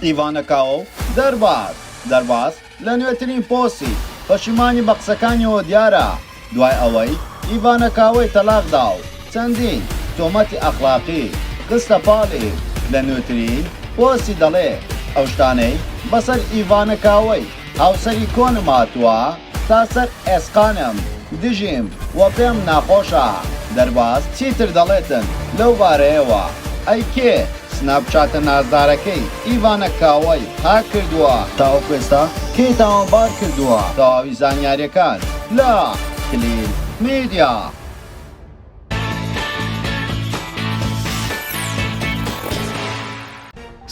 ئیڤانەکاو دەرباز لە نوێترین پۆسی پەشیمانی بە قسەکانیەوە دیارە دوای ئەوەی ئیڤانەکاوەی تەلاقدا و چەندین تۆمەتی ئەخلاقی خستە پاڵی لە نوێترین پۆسی دەڵێ ئەو شتانەی بەسەر ئیڤانەکاوەی هاوسەری کۆنم هاتووە تا سەر ئێسقانم دژیم وە پێم ناخۆشە دەرباز چیتر دەڵێتن لەو بارەیەوە ئەی کێ سناپچاتە نازدارەکەی ئیڤانەکاوەی ها کردووە تاوەکو ئێستا کێ تاوانبار کردووە تەواوی زانیاریەکان لە کلیل میدیا.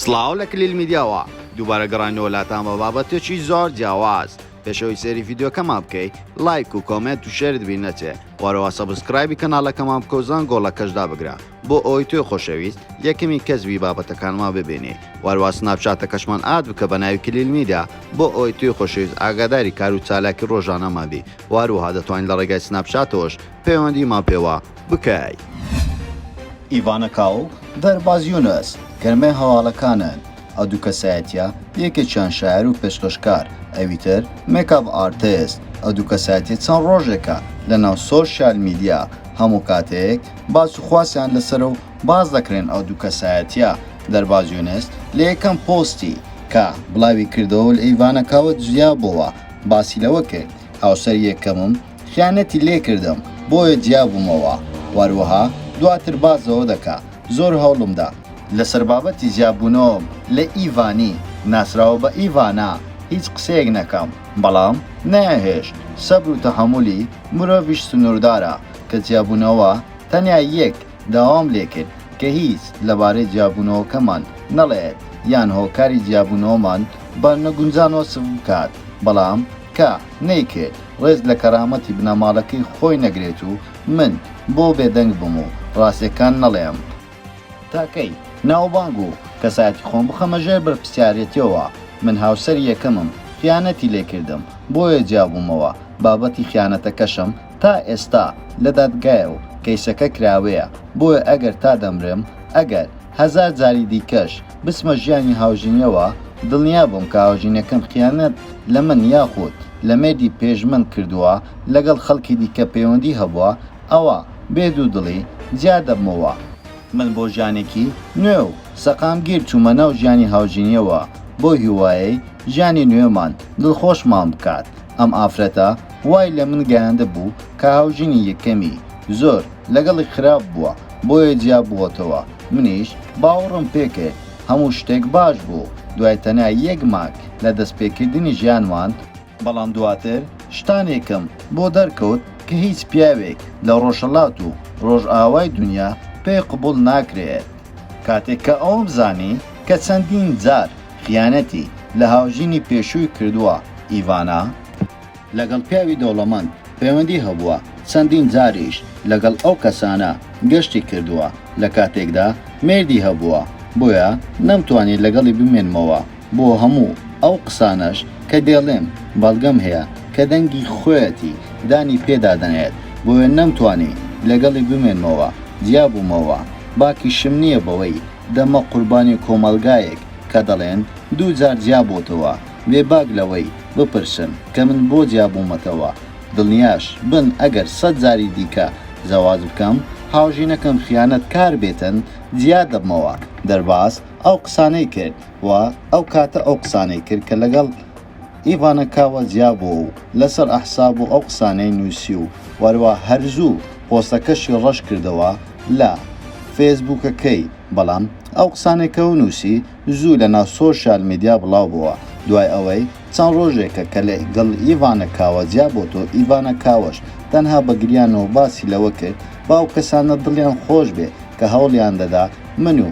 سڵاو لە کلیل میدیاوە دووبارە گەڕانەوە لاتان بە بابەتێکی زۆر جیاواز. پێشەوەی سێری ڤیددیۆکەمان بکەیت لایک و کۆمنت و شێرت بین نەچێ وەرەوە سەبسکرایبی کەناڵەکەمان بکە و زانگۆڵەکەشدا بگرە بۆ ئەوی توێ خۆشەویست یەکەمی کەسوی بابەتەکانمان ببینێ وەرەوە سناپچاتەکەشمان ئاد بکە بە ناوی کلیل میدیا بۆ ئەوی توێ خۆشەویست ئاگاداری کار و چالاکی ڕۆژانەمان بی واروها دەتوانین لە ڕێگای سناپچاتەوەش پەیوەندیمان پێوە بکەی. ئیڤانەکاو دەرباز یونس گەرمەی هەواڵەکانن ئەو دوو کەسایەتیە یەکێکیان شاعر و پێشکەشکار ئەویتر مێکاپ ئارتیست ئەو دوو کەسایەتی چەند ڕۆژێکە لەناو سۆشیال میدیا هەموو کاتێک باس و خواسیان لەسەر و باز دەکرێن ئەو دوو کەسایەتیە دەرباز یونس لە یەکەم پۆستی کە بڵاوی کردەوە لە ئیڤانەکاوە جیا بووە باسی لەوە کرد هاوسەر یەکەمم خیانەتی لێ کردم بۆیە جیا بوومەوە وەروەها دواتر بازەوە دەکا زۆر هەوڵمدا لەسەر بابەتی جیابوونەوەم لە ئیڤانی ناسراوە بە ئیڤانە هیچ قسەیەک نەکەم بەڵام نەهێشت سەبر و تەحەمولی مرۆڤیش سنووردارە کە جیابوونەوە تەنیا یەک داوام لێکرد کە هیچ لەبارەی جیابوونەوەکەمان نەڵێت یان هۆکاری جیابوونەوەمان بە نەگونجانەوە سف بکات بەڵام کە نەیکرد ڕێز لە کەرامەتی بنەماڵەکەی خۆی نەگرێت و من بۆ بێدەنگ بم و ڕاستیەکان نەڵێم تاکەی ناوبانگ و کەسایەتی خۆم بخەمەژێر بەرپرسیارەتیەوە من هاوسەر یەکەمم خیانەتی لێکردم بۆیە جیابوومەوە بابەتی خیانەتەکەشم تا ئێستا لە دادگایە و کەیسەکە کراوەیە بۆیە ئەگەر تا دەمرم ئەگەر هەزار جاری دیکەش بسمە ژیانی هاوژینیەوە دڵنیا بووم کە هاوژینەکەم خیانەت لە من یاخود لە مێردی پێشمن کردووە لەگەڵ خەڵکی دیکە پەیوەندی هەبووە ئەوە بێد و دڵی جیا دەبمەوە من بۆ ژیانێکی نوێ و سەقامگیر چوومە ناو ژیانی هاوژینیەوە بۆ هیوایەی ژیانی نوێمان دڵخۆشمان بکات ئەم ئافرەتە وای لە من گەیاندە بوو کە هاوژینی یەکەمی زۆر لەگەڵی خراپ بووە بۆیە جیا بووەتەوە منیش باوەڕم پێکرد هەموو شتێک باش بوو دوای تەنیا یەک مانگ لە دەستپێکردنی ژیانمان بەڵام دواتر شتانێکم بۆ دەرکەوت کە هیچ پیاوێک لە ڕۆژهەڵات و ڕۆژئاوای دنیا پێی قبوڵ ناکرێت کاتێک کە ئەوم بزانی کە چەندین جار خیانەتی لە هاوژینی پێشووی کردووە ئیڤانە لەگەڵ پیاوی دەوڵەمەند پەیوەندی هەبووە چەندین جاریش لەگەڵ ئەو کەسانە گەشتی کردووە لە کاتێکدا مێردی هەبووە بۆیە نەمتوانێت لەگەڵی بمێنمەوە بۆ هەموو ئەو قسانەش کە دێڵێم بەڵگەم هەیە کە دەنگی خۆیەتی دانی پێدادەنێت بۆیە نەمتوانی لەگەڵی بمێنمەوە جیا بوومەوە باکیشم نییە بەوەی دەمە قوربانی کۆمەلگایەک کە دەڵێن دوو جار جیا بۆتەوە بێباک لەوەی بپرسن کە من بۆ جیا بوومەتەوە دڵنیاش بن ئەگەر 100 جاری دیکە زەواز بکەم هاوژینەکەم خیانەت کار بێتن جیا دەبمەوە دەرباز ئەو قسانەی کرد و ئەو کاتە ئەو قسانەی کرد کە لەگەڵ ئیڤانەکاوە جیا بوو و لەسەر ئەحساب و ئەو قسانەی نووسی و وەروە هەرزوو پۆستەکەشی ڕەش کردەوە لە فێسبووکەکەی بەڵام ئەو قسانێکە و نووسی زوو لە ناو سۆشیال میدیا بڵاو بووە دوای ئەوەی چەند ڕۆژێکە کە لە گەڵ ئیڤانەکاوە جیا بۆتۆ ئیڤانەکاوەش تەنها بەگریانەوە باسی لەوە کرد باو کەسانە دڵیان خۆش بێ کە هەوڵیان دەدا من و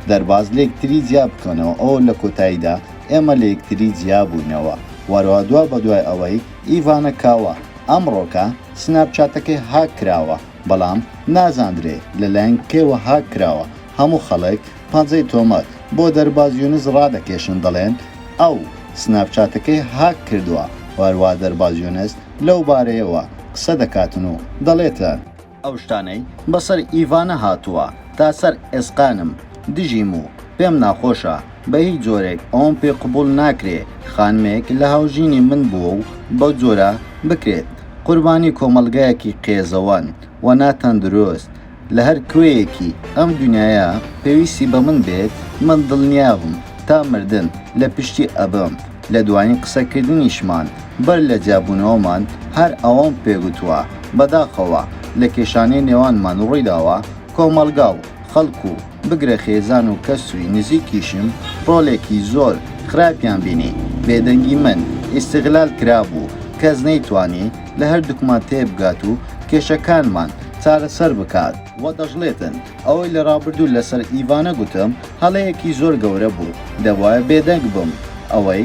دەرباز لە یەکتری جیا بکەنەوە ئەوە لە کۆتاییدا ئێمە لە یەکتری جیا بووینەوە وەروە دوا بە دوای ئەوەی ئیڤانەکاوە ئەمڕۆکە سناپچاتەکەی هاک کراوە بەڵام نازاندرێ لەلایەن کێوە هاک کراوە هەموو خەڵک پەنجەی تۆمەت بۆ دەرباز یونس ڕادەکێشن دەڵێن ئەو سناپچاتەکەی هاک کردووە وەروە دەرباز یونس لەو بارەیەوە قسە دەکاتن و دەڵێتن ئەو شتانەی بەسەر ئیڤانە هاتووە تا سەر ئێسقانم دژیم و پێم ناخۆشە بە هیچ جۆرێک ئەوم پێ قبول ناکرێ خانمێک لە هاوژینی من بووە و بەو جۆرە بکرێت قوربانی کۆمەلگایەکی قێزەوان و ناتەندروست لە هەر کوێیەکی ئەم دنیاە پێویستی بە من بێت من دڵنیابم تا مردن لە پشتی ئەبم لە دوانی قسەکردنیشمان بەر لە جیابوونەوەمان هەر ئەوەم پێگوتووە بەداخەوە لە کێشانەی نێوانمان ڕوویداوە کۆمەلگا و خەڵکو و بگرە خێزان و کەسووی نزیکیشم ڕۆڵێکی زۆر خراپیان بینی بێدەنگی من ئیستیغلال کرابوو کەس نەیتوانی لە هەردووکمان تێبگات و کێشەکانمان چارەسەر بکات وە دەژڵێتن ئەوەی لە ڕابردوو لەسەر ئیڤانە گوتم هەڵەیەکی زۆر گەورە بوو دەوایە بێدەنگ بم ئەوەی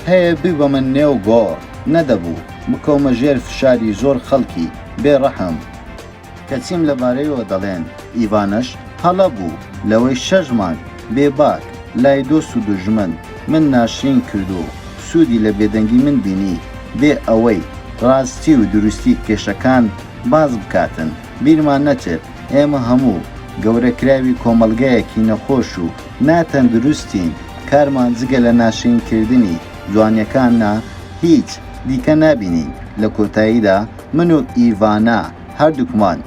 هەیە بی بە من نێو گۆڕ نەدەبوو بکەومە ژێر فشاری زۆر خەڵکی بێڕەحم کەچیم لەبارەیەوە دەڵێن ئیڤانەش هەڵە بوو لەوەی 6 مانگ بێباک لای دۆست و دوژمن من ناشرین کردو سوودی لە بێدەنگی من بینی بێ ئەوەی ڕاستی و دروستی کێشەکان باز بکاتن بیرمان نەچێت ئێمە هەموو گەورەکراوی کۆمەلگایەکی نەخۆش و ناتەندروستین کارمان جگە لە ناشرینکردنی جوانیەکاننا هیچ دیکە نبینین لە کۆتاییدا من و ئیڤانە هەردووکمان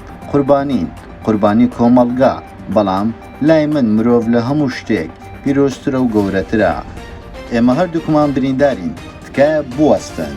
قوربانی کۆمەلگا بەڵام لای من مرۆڤ لە هەموو شتێک پیرۆزترە و گەورەترە ئێمە هەردووکمان بریندارین تکایە بوەستن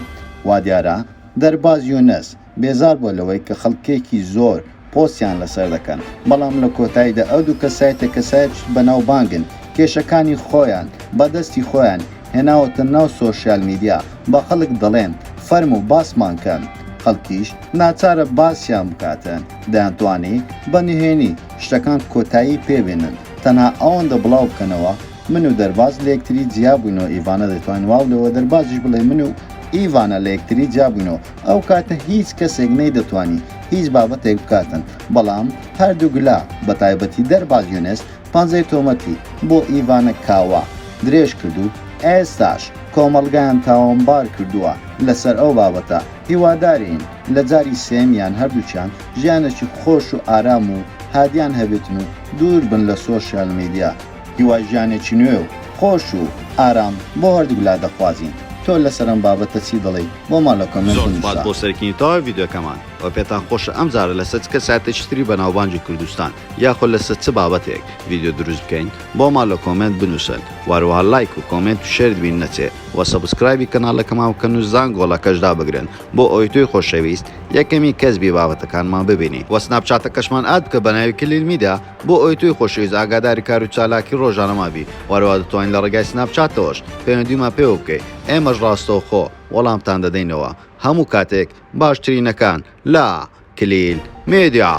وا دیارە دەرباز یونس بێزار بۆ لەوەی کە خەڵکێکی زۆر پۆستیان لەسەر دەکەن بەڵام لە کۆتاییدا ئەو دوو کەسایەتە کەسایەت بەناوبانگن کێشەکانی خۆیان بەدەستی خۆیان هێناوەتە ناو سۆشیال میدیا بە خەڵک دەڵێن فەرم و باسمانکەن خەڵکیش ناچارە باسییان بکاتن دەیانتوانی بە نهێنی شتەکان کۆتایی پێبێنن تەنها ئەوەندە بڵاو بکەنەوە من و دەرباز لە یەکتری جیابووینەوە ئیڤانە دەتوانین واو لەوە دەربازیش بڵێ من و ئیڤانە لە یەکتری جیابووینەوە ئەو کاتە هیچ کەسێک نەیدەتوانی هیچ بابەتێک بکاتن بەڵام هەردوو گلا بە تایبەتی دەرباز یونس 50 تۆمەتی بۆ ئیڤانە کاوە درێژ کردو ئێستاش کۆمەلگایان تاوانبار کردووە لەسەر ئەو بابەتە هیوادارین لە جاری سێمیان هەردووچیان ژیانێکی خۆش و ئارام و هادیان هەبێتن و دوور بن لە سۆشیال میدیا هیوا ژیانێکی نوێ و خۆش و ئارام بۆ هەردووگلا دەخوازین تۆ لەسەرم بابەتە چی دەڵێی بۆ ماڵە کۆمنت زۆر بۆ سەرکردنەوە ڤیدیۆکەمان ئەو پێتان خۆشە ئەم جارە لەسەر چ کەسایەتێکی تری بە ناوبانگی کوردستان یاخۆ لەسەر چ بابەتێک ڤیدیۆ دروست بکەین بۆ ماڵە کۆمنت بنووسن واروها لایک و کۆمنت و شێر بین نەچێ و سەبسکرایبی کەناڵەکەمان بکەن و زانگۆڵەکەشدا بگرن بۆ ئەوەی تۆی خۆشەویست یەکەمی کەسبی بابەتەکانمان ببینی و سناپچاتەکەشمان ئاد بکە بە ناوی کلیل میدیا بۆ ئەوەی تۆی خۆشەویست ئاگاداری کار و چالاکی ڕۆژانەما بی واروها دەتوانین لە ڕێگای سناپچاتەوەش پەیوەندیمان پێوە بکەی ئێمەش ڕاستەوخۆ وەڵامتان دەدەینەوە هەموو کاتێک باشترینەکان لا کلیل میدیا